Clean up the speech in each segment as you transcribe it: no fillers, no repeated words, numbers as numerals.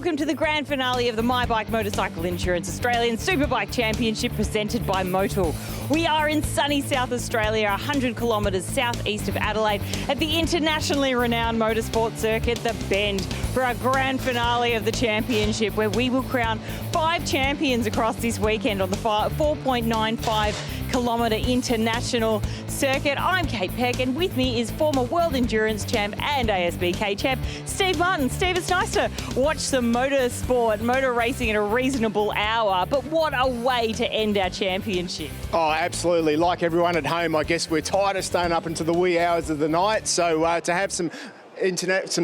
welcome to the grand finale of the My Bike Motorcycle Insurance Australian Superbike Championship presented by Motul. We are in sunny South Australia, 100 kilometres southeast of Adelaide at the internationally renowned motorsport circuit, the Bend, for our grand finale of the championship, where we will crown 5 champions across this weekend on the 4.95 kilometre international circuit. I'm Kate Peck, and with me is former World Endurance Champ and ASBK Champ, Steve Martin. Steve, it's nice to watch some motor racing at a reasonable hour, but what a way to end our championship. Oh, absolutely. Like everyone at home, I guess we're tired of staying up into the wee hours of the night, so to have some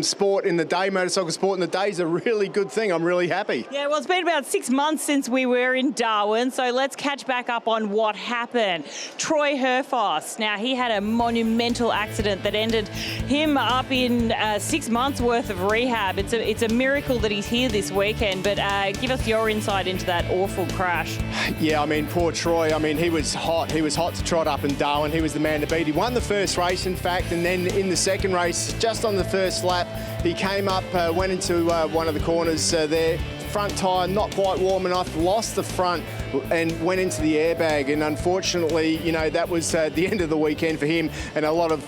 sport in the day, motorcycle sport in the day, is a really good thing. I'm really happy. Yeah, well, it's been about 6 months since we were in Darwin, so let's catch back up on what happened. Troy Herfoss, now he had a monumental accident that ended him up in 6 months worth of rehab. It's a miracle that he's here this weekend, but give us your insight into that awful crash. Yeah, I mean, poor Troy. I mean, he was hot. He was hot to trot up in Darwin. He was the man to beat. He won the first race, in fact, and then in the second race, just on the first lap, he came up, went into one of the corners there. Front tyre not quite warm enough, lost the front and went into the airbag, and unfortunately, you know, that was the end of the weekend for him, and a lot of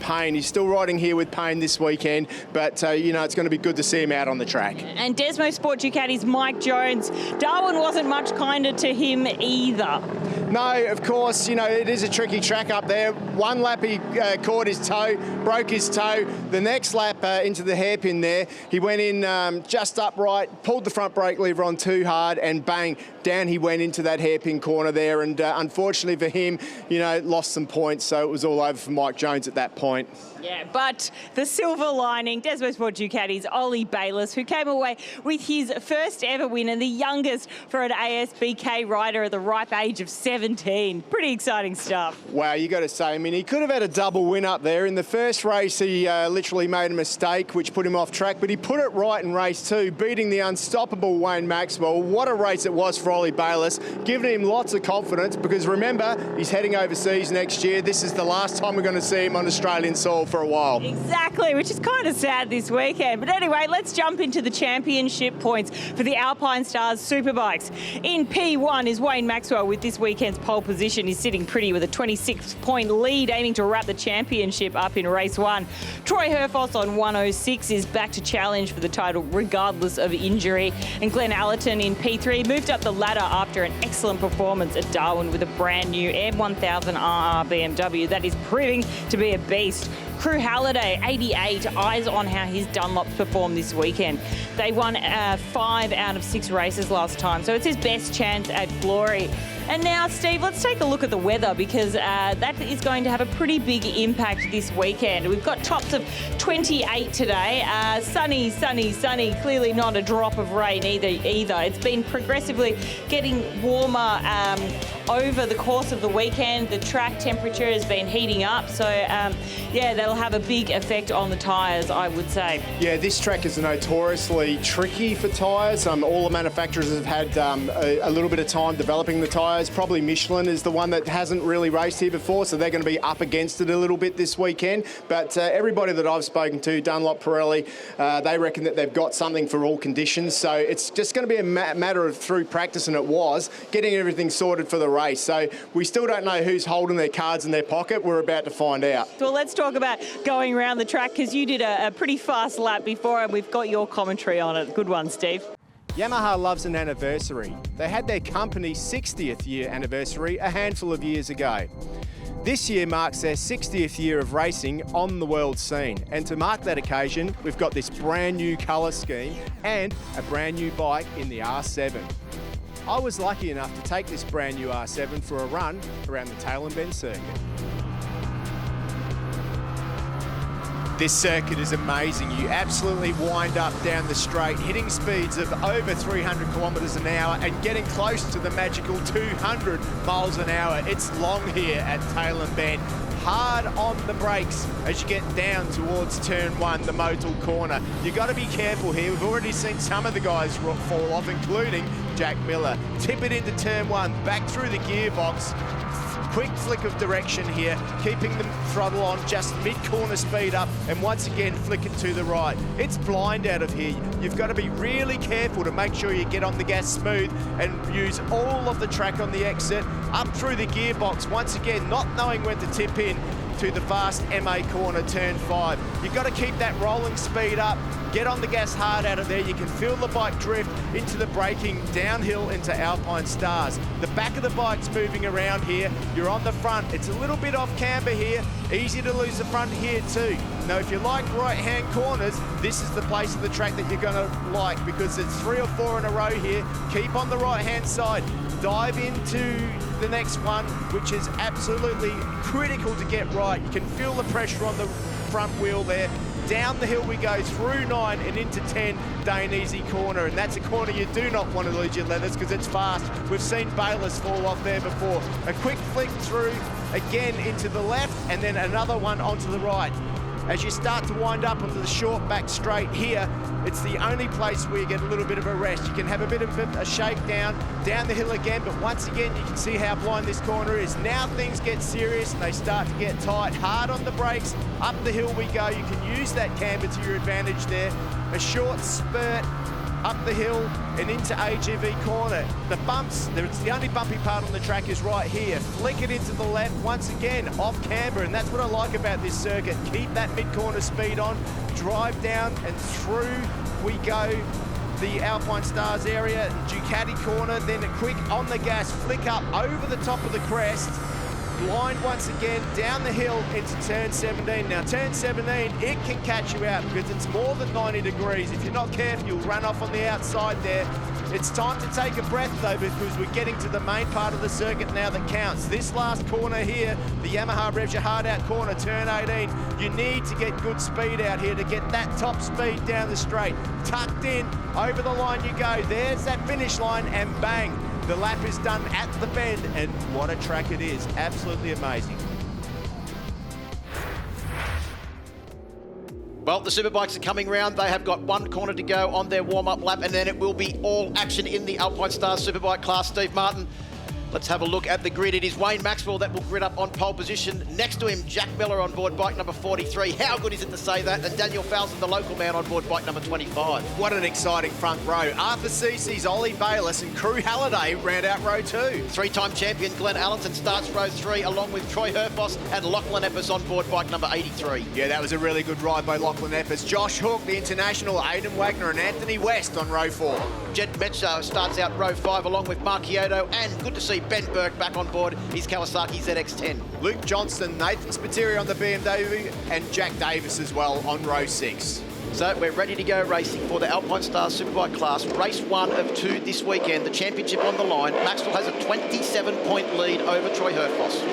pain. He's still riding here with pain this weekend, but you know, it's going to be good to see him out on the track. And Bend Motorsport Ducati's Mike Jones, Darwin wasn't much kinder to him either. No, of course, you know, it is a tricky track up there. One lap he caught his toe, broke his toe. The next lap into the hairpin there, he went in just upright, pulled the front brake lever on too hard, and bang, down he went into that hairpin corner there. And unfortunately for him, you know, lost some points, so it was all over for Mike Jones at that point. Yeah, but the silver lining, Bend Motorsport Ducati's Ollie Bayliss, who came away with his first ever win and the youngest for an ASBK rider at the ripe age of 17. Pretty exciting stuff. Wow, you got to say, I mean, he could have had a double win up there. In the first race, he literally made a mistake, which put him off track, but he put it right in race 2, beating the unstoppable Wayne Maxwell. What a race it was for Ollie Bayliss, giving him lots of confidence, because remember, he's heading overseas next year. This is the last time we're going to see him on Australian soil for a while. Exactly, which is kind of sad this weekend. But anyway, let's jump into the championship points for the Alpine Stars Superbikes. In P1 is Wayne Maxwell with this weekend's pole position. He's sitting pretty with a 26-point lead, aiming to wrap the championship up in race 1. Troy Herfoss on 106 is back to challenge for the title regardless of injury. And Glenn Allerton in P3 moved up the ladder after an excellent performance at Darwin with a brand new M1000 RR BMW that is proving to be a beast. Crew Halliday, 88, eyes on how his Dunlops performed this weekend. They won 5 out of 6 races last time, so it's his best chance at glory. And now, Steve, let's take a look at the weather, because that is going to have a pretty big impact this weekend. We've got tops of 28 today. Sunny, sunny, sunny. Clearly not a drop of rain either. It's been progressively getting warmer over the course of the weekend. The track temperature has been heating up, so yeah, that'll have a big effect on the tyres, I would say. Yeah, this track is notoriously tricky for tyres. All the manufacturers have had a little bit of time developing the tyres. Probably Michelin is the one that hasn't really raced here before, so they're going to be up against it a little bit this weekend. But everybody that I've spoken to, Dunlop, Pirelli, they reckon that they've got something for all conditions. So it's just going to be a matter of, through practice, and it was, getting everything sorted for the race. So we still don't know who's holding their cards in their pocket. We're about to find out. Well, let's talk about going around the track, because you did a pretty fast lap before, and we've got your commentary on it. Good one, Steve. Yamaha loves an anniversary. They had their company's 60th year anniversary a handful of years ago. This year marks their 60th year of racing on the world scene. And to mark that occasion, we've got this brand new colour scheme and a brand new bike in the R7. I was lucky enough to take this brand new R7 for a run around the Tailem Bend circuit. This circuit is amazing. You absolutely wind up down the straight, hitting speeds of over 300 kilometres an hour and getting close to the magical 200 miles an hour. It's long here at Tailem Bend. Hard on the brakes as you get down towards turn 1, the Motul corner. You've got to be careful here. We've already seen some of the guys fall off, including Jack Miller. Tip it into turn 1, back through the gearbox, Quick flick of direction here, keeping the throttle on, just mid-corner speed up, and once again, flick it to the right. It's blind out of here. You've got to be really careful to make sure you get on the gas smooth and use all of the track on the exit, up through the gearbox, once again, not knowing when to tip in to the fast MA corner, turn 5. You've got to keep that rolling speed up, get on the gas hard out of there. You can feel the bike drift into the braking downhill into Alpine Stars. The back of the bike's moving around here. You're on the front. It's a little bit off camber here. Easy to lose the front here too. Now, if you like right-hand corners, this is the place of the track that you're going to like, because it's 3 or 4 in a row here. Keep on the right-hand side. Dive into the next one, which is absolutely critical to get right. You can feel the pressure on the front wheel there. Down the hill we go, through 9 and into 10, Dainese corner. And that's a corner you do not want to lose your leathers because it's fast. We've seen Bayless fall off there before. A quick flick through, again into the left, and then another one onto the right. As you start to wind up onto the short back straight here, it's the only place where you get a little bit of a rest. You can have a bit of a shakedown, down the hill again, but once again, you can see how blind this corner is. Now things get serious and they start to get tight. Hard on the brakes, up the hill we go. You can use that camber to your advantage there. A short spurt up the hill and into AGV corner. The bumps, the only bumpy part on the track is right here. Flick it into the left, once again, off camber, and that's what I like about this circuit. Keep that mid-corner speed on, drive down and through we go. The Alpine Stars area, Ducati corner, then a quick on the gas, flick up over the top of the crest. Blind once again, down the hill into turn 17. Now turn 17, it can catch you out because it's more than 90 degrees. If you're not careful, you'll run off on the outside there. It's time to take a breath though, because we're getting to the main part of the circuit now that counts. This last corner here, the Yamaha revs your hard out corner, turn 18. You need to get good speed out here to get that top speed down the straight. Tucked in, over the line you go. There's that finish line and bang. The lap is done at the bend, and what a track it is. Absolutely amazing. Well, the Superbikes are coming round. They have got 1 corner to go on their warm-up lap, and then it will be all action in the Alpine Stars Superbike class. Steve Martin, let's have a look at the grid. It is Wayne Maxwell that will grid up on pole position. Next to him, Jack Miller on board bike number 43. How good is it to say that? And Daniel Falzon, the local man, on board bike number 25. What an exciting front row. Arthur Cece's Ollie Bayliss and Crew Halliday round out row 2. 3-time champion Glenn Allenson starts row 3, along with Troy Herfoss and Lachlan Eppes on board bike number 83. Yeah, that was a really good ride by Lachlan Eppes. Josh Hook, the international, Aidan Wagner and Anthony West on row 4. Jed Metzer starts out row 5, along with Mark Kyoto, and good to see Ben Burke back on board his Kawasaki ZX-10. Luke Johnston, Nathan Spiteri on the BMW, and Jack Davis as well on row 6. So we're ready to go racing for the Alpine Stars Superbike class. Race 1 of 2 this weekend. The championship on the line. Maxwell has a 27-point lead over Troy Herfoss.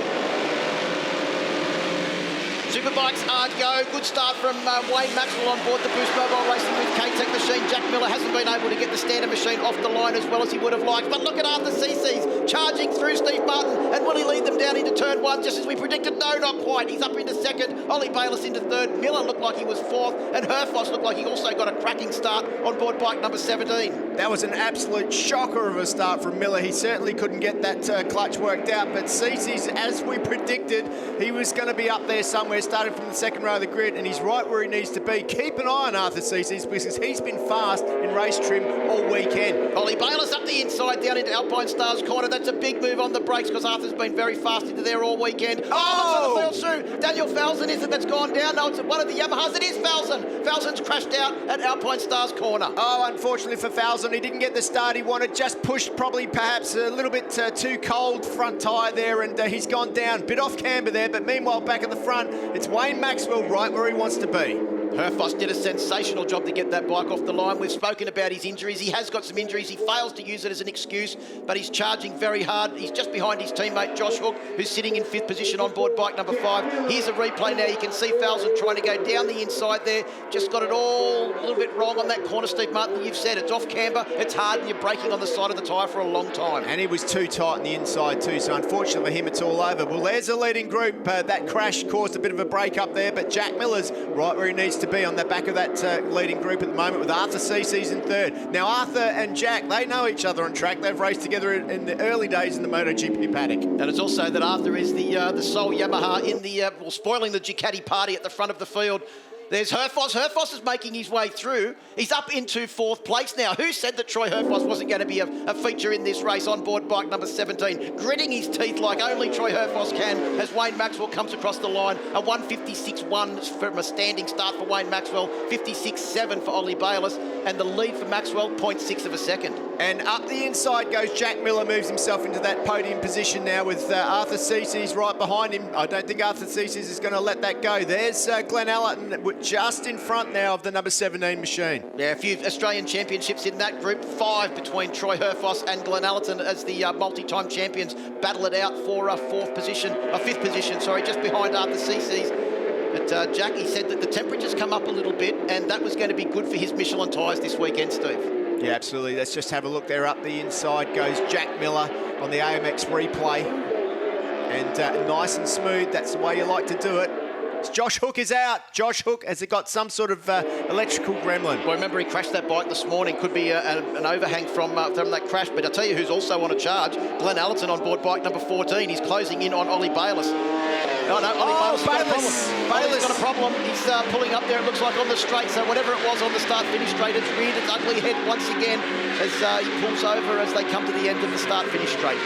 Superbikes are go. Good start from Wayne Maxwell on board the Boost Mobile Racing with K-Tech machine. Jack Miller hasn't been able to get the standard machine off the line as well as he would have liked. But look at Arthur Cece's charging through Steve Martin. And will he lead them down into turn 1 just as we predicted? No, not quite. He's up into 2nd. Ollie Bayliss into 3rd. Miller looked like he was 4th. And Herfoss looked like he also got a cracking start on board bike number 17. That was an absolute shocker of a start from Miller. He certainly couldn't get that clutch worked out. But Cece's, as we predicted, he was going to be up there somewhere, starting from the 2nd row of the grid, and he's right where he needs to be. Keep an eye on Arthur Cece's because he's been fast in race trim all weekend. Ollie Bayliss up the inside, down into Alpine Stars corner. That's a big move on the brakes because Arthur's been very fast into there all weekend. Oh, looks like the Daniel Falzon is it that's gone down? No, it's one of the Yamahas. It is Falzon. Falzon's crashed out at Alpine Stars corner. Oh, unfortunately for Falzon, he didn't get the start he wanted. Just pushed probably perhaps a little bit too cold front tyre there, and he's gone down. Bit off camber there, but meanwhile back at the front, it's Wayne Maxwell right where he wants to be. Herfoss did a sensational job to get that bike off the line. We've spoken about his injuries. He has got some injuries. He fails to use it as an excuse, but he's charging very hard. He's just behind his teammate, Josh Hook, who's sitting in 5th position on board bike number 5. Here's a replay now. You can see Falzon trying to go down the inside there. Just got it all a little bit wrong on that corner, Steve Martin. You've said it's off camber, it's hard, and you're braking on the side of the tyre for a long time. And he was too tight on the inside too, so unfortunately for him, it's all over. Well, there's a leading group. That crash caused a bit of a break up there, but Jack Miller's right where he needs to to be on the back of that leading group at the moment, with Arthur CC's in third. Now, Arthur and Jack, they know each other on track. They've raced together in the early days in the MotoGP paddock. And it's also that Arthur is the sole Yamaha in the, spoiling the Ducati party at the front of the field. There's Herfoss. Herfoss is making his way through. He's up into fourth place now. Who said that Troy Herfoss wasn't going to be a feature in this race on board bike number 17? Gritting his teeth like only Troy Herfoss can as Wayne Maxwell comes across the line. A 1:56.1 from a standing start for Wayne Maxwell, 56.7 for Ollie Bayliss, and the lead for Maxwell, 0.6 of a second. And up the inside goes Jack Miller, moves himself into that podium position now with Arthur Cece's right behind him. I don't think Arthur Cece's is going to let that go. There's Glenn Allerton just in front now of the number 17 machine. Yeah, a few Australian championships in that group, 5 between Troy Herfoss and Glenn Allerton as the multi-time champions battle it out for a fifth position, just behind Arthur Cece's. But Jackie said that the temperatures come up a little bit, and that was going to be good for his Michelin tyres this weekend, Steve. Yeah, absolutely. Let's just have a look there. Up the inside goes Jack Miller on the AMX replay. And nice and smooth. That's the way you like to do it. Josh Hook is out. Josh Hook, has it got some sort of electrical gremlin? Well, remember he crashed that bike this morning. Could be an overhang from that crash. But I'll tell you who's also on a charge. Glenn Allerton on board bike number 14. He's closing in on Ollie Bayliss. No, Ollie Bayliss has got a problem. He's pulling up there, it looks like, on the straight. So whatever it was on the start-finish straight, it's reared its ugly head once again as he pulls over as they come to the end of the start-finish straight.